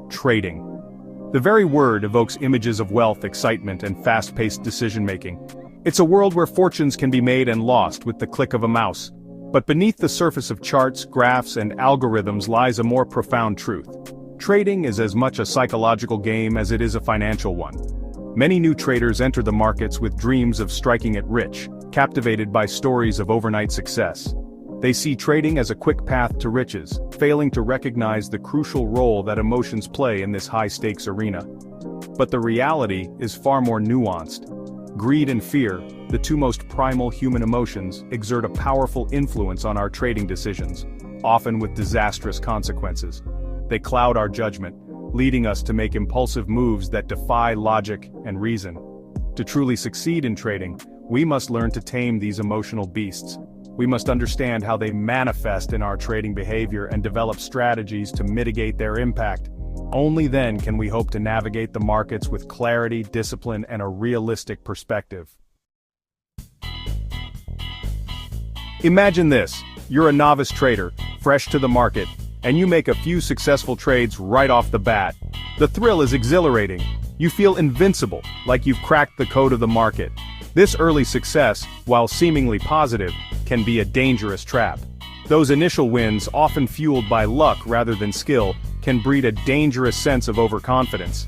Trading. The very word evokes images of wealth, excitement, and fast-paced decision-making. It's a world where fortunes can be made and lost with the click of a mouse. But beneath the surface of charts, graphs, and algorithms lies a more profound truth. Trading is as much a psychological game as it is a financial one. Many new traders enter the markets with dreams of striking it rich, captivated by stories of overnight success. They see trading as a quick path to riches, failing to recognize the crucial role that emotions play in this high-stakes arena. But the reality is far more nuanced. Greed and fear, the two most primal human emotions, exert a powerful influence on our trading decisions, often with disastrous consequences. They cloud our judgment, leading us to make impulsive moves that defy logic and reason. To truly succeed in trading, we must learn to tame these emotional beasts. We must understand how they manifest in our trading behavior and develop strategies to mitigate their impact. Only then can we hope to navigate the markets with clarity, discipline, and a realistic perspective. Imagine this: you're a novice trader, fresh to the market, and you make a few successful trades right off the bat. The thrill is exhilarating. You feel invincible, like you've cracked the code of the market. This early success, while seemingly positive, can be a dangerous trap. Those initial wins, often fueled by luck rather than skill, can breed a dangerous sense of overconfidence.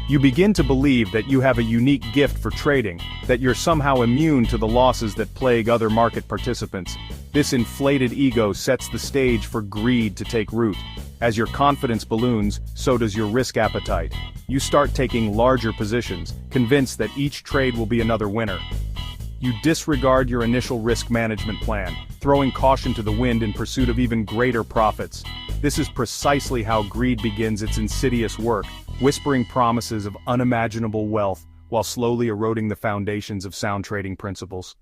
You begin to believe that you have a unique gift for trading, that you're somehow immune to the losses that plague other market participants. This inflated ego sets the stage for greed to take root. As your confidence balloons, so does your risk appetite. You start taking larger positions, convinced that each trade will be another winner. You disregard your initial risk management plan, throwing caution to the wind in pursuit of even greater profits. This is precisely how greed begins its insidious work, whispering promises of unimaginable wealth while slowly eroding the foundations of sound trading principles.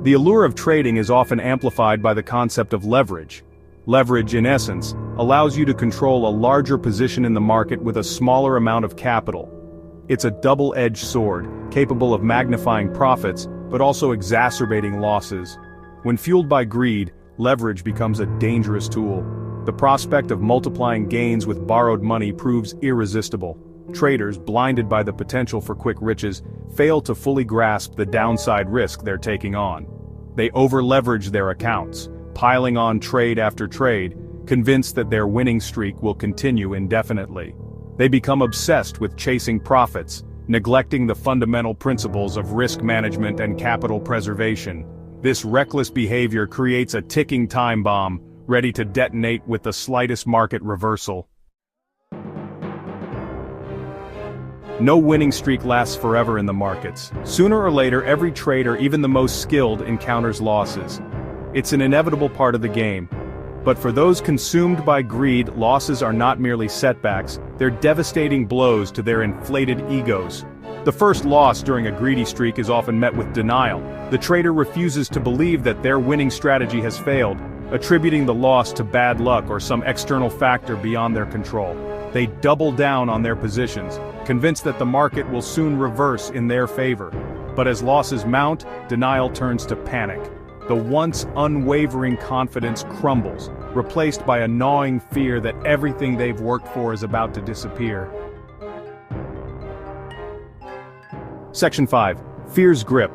The allure of trading is often amplified by the concept of leverage. Leverage, in essence, allows you to control a larger position in the market with a smaller amount of capital. It's a double-edged sword, capable of magnifying profits, but also exacerbating losses. When fueled by greed, leverage becomes a dangerous tool. The prospect of multiplying gains with borrowed money proves irresistible. Traders, blinded by the potential for quick riches, fail to fully grasp the downside risk they're taking on. They over-leverage their accounts, piling on trade after trade, convinced that their winning streak will continue indefinitely. They become obsessed with chasing profits, neglecting the fundamental principles of risk management and capital preservation. This reckless behavior creates a ticking time bomb, ready to detonate with the slightest market reversal. No winning streak lasts forever in the markets. Sooner or later, every trader, even the most skilled, encounters losses. It's an inevitable part of the game. But for those consumed by greed, losses are not merely setbacks, they're devastating blows to their inflated egos. The first loss during a greedy streak is often met with denial. The trader refuses to believe that their winning strategy has failed, attributing the loss to bad luck or some external factor beyond their control. They double down on their positions, convinced that the market will soon reverse in their favor. But as losses mount, denial turns to panic. The once unwavering confidence crumbles, replaced by a gnawing fear that everything they've worked for is about to disappear. Section 5. Fear's grip.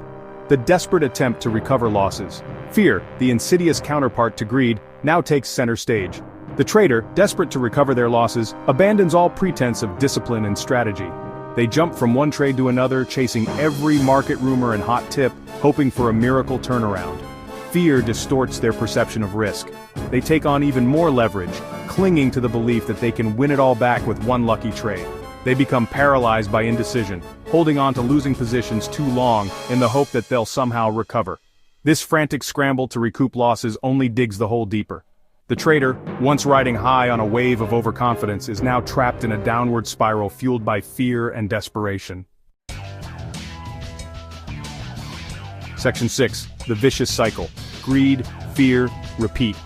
The desperate attempt to recover losses. Fear, the insidious counterpart to greed, now takes center stage. The trader, desperate to recover their losses, abandons all pretense of discipline and strategy. They jump from one trade to another, chasing every market rumor and hot tip, hoping for a miracle turnaround. Fear distorts their perception of risk. They take on even more leverage, clinging to the belief that they can win it all back with one lucky trade. They become paralyzed by indecision, holding on to losing positions too long in the hope that they'll somehow recover. This frantic scramble to recoup losses only digs the hole deeper. The trader, once riding high on a wave of overconfidence, is now trapped in a downward spiral fueled by fear and desperation. Section 6. The vicious cycle. Greed, fear, repeat.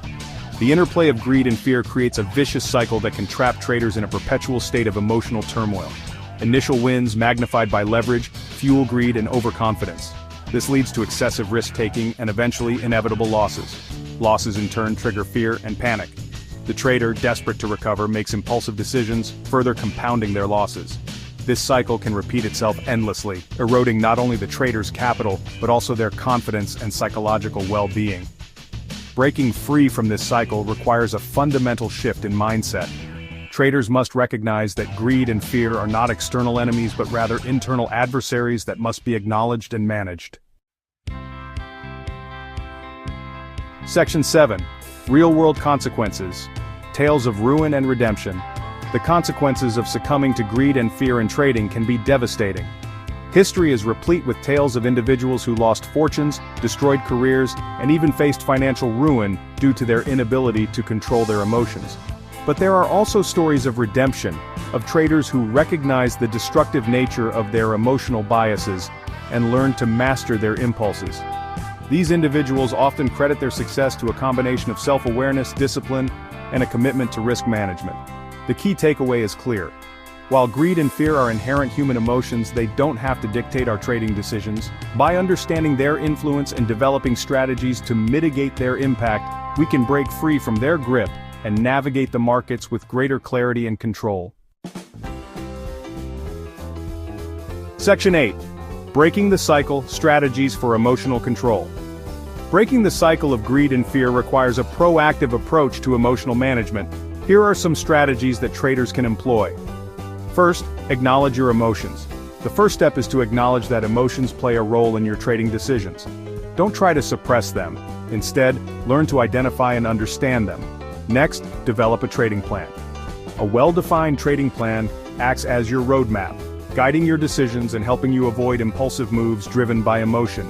The interplay of greed and fear creates a vicious cycle that can trap traders in a perpetual state of emotional turmoil. Initial wins, magnified by leverage, fuel greed and overconfidence. This leads to excessive risk-taking and eventually inevitable losses. Losses in turn trigger fear and panic. The trader, desperate to recover, makes impulsive decisions, further compounding their losses. This cycle can repeat itself endlessly, eroding not only the trader's capital, but also their confidence and psychological well-being. Breaking free from this cycle requires a fundamental shift in mindset. Traders must recognize that greed and fear are not external enemies but rather internal adversaries that must be acknowledged and managed. Section 7. Real-world consequences. Tales of ruin and redemption. The consequences of succumbing to greed and fear in trading can be devastating. History is replete with tales of individuals who lost fortunes, destroyed careers, and even faced financial ruin due to their inability to control their emotions. But there are also stories of redemption, of traders who recognize the destructive nature of their emotional biases and learn to master their impulses. These individuals often credit their success to a combination of self-awareness, discipline, and a commitment to risk management. The key takeaway is clear. While greed and fear are inherent human emotions, they don't have to dictate our trading decisions. By understanding their influence and developing strategies to mitigate their impact, we can break free from their grip and navigate the markets with greater clarity and control. Section 8. Breaking the cycle, strategies for emotional control. Breaking the cycle of greed and fear requires a proactive approach to emotional management. Here are some strategies that traders can employ. First, acknowledge your emotions. The first step is to acknowledge that emotions play a role in your trading decisions. Don't try to suppress them. Instead, learn to identify and understand them. Next, develop a trading plan. A well-defined trading plan acts as your roadmap, guiding your decisions and helping you avoid impulsive moves driven by emotion.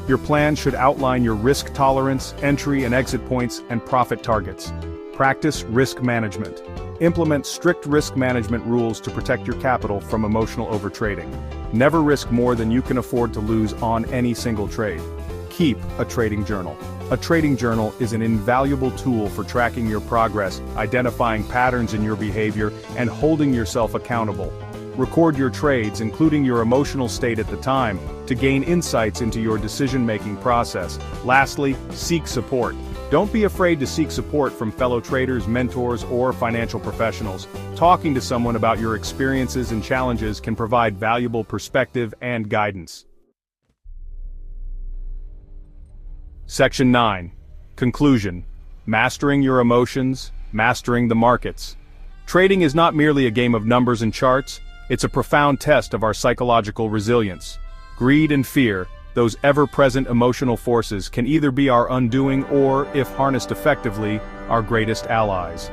Your plan should outline your risk tolerance, entry and exit points, and profit targets. Practice risk management. Implement strict risk management rules to protect your capital from emotional overtrading. Never risk more than you can afford to lose on any single trade. Keep a trading journal. A trading journal is an invaluable tool for tracking your progress, identifying patterns in your behavior, and holding yourself accountable. Record your trades, including your emotional state at the time, to gain insights into your decision-making process. Lastly, seek support. Don't be afraid to seek support from fellow traders, mentors, or financial professionals. Talking to someone about your experiences and challenges can provide valuable perspective and guidance. Section 9. Conclusion. Mastering your emotions, mastering the markets. Trading is not merely a game of numbers and charts, it's a profound test of our psychological resilience. Greed and fear, those ever-present emotional forces, can either be our undoing or, if harnessed effectively, our greatest allies.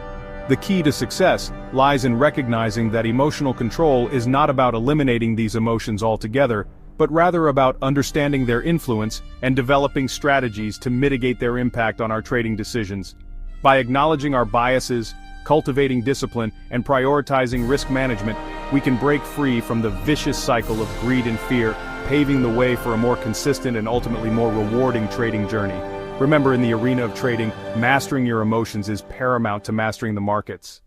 The key to success lies in recognizing that emotional control is not about eliminating these emotions altogether, but rather about understanding their influence and developing strategies to mitigate their impact on our trading decisions. By acknowledging our biases, cultivating discipline, and prioritizing risk management, we can break free from the vicious cycle of greed and fear, paving the way for a more consistent and ultimately more rewarding trading journey. Remember, in the arena of trading, mastering your emotions is paramount to mastering the markets.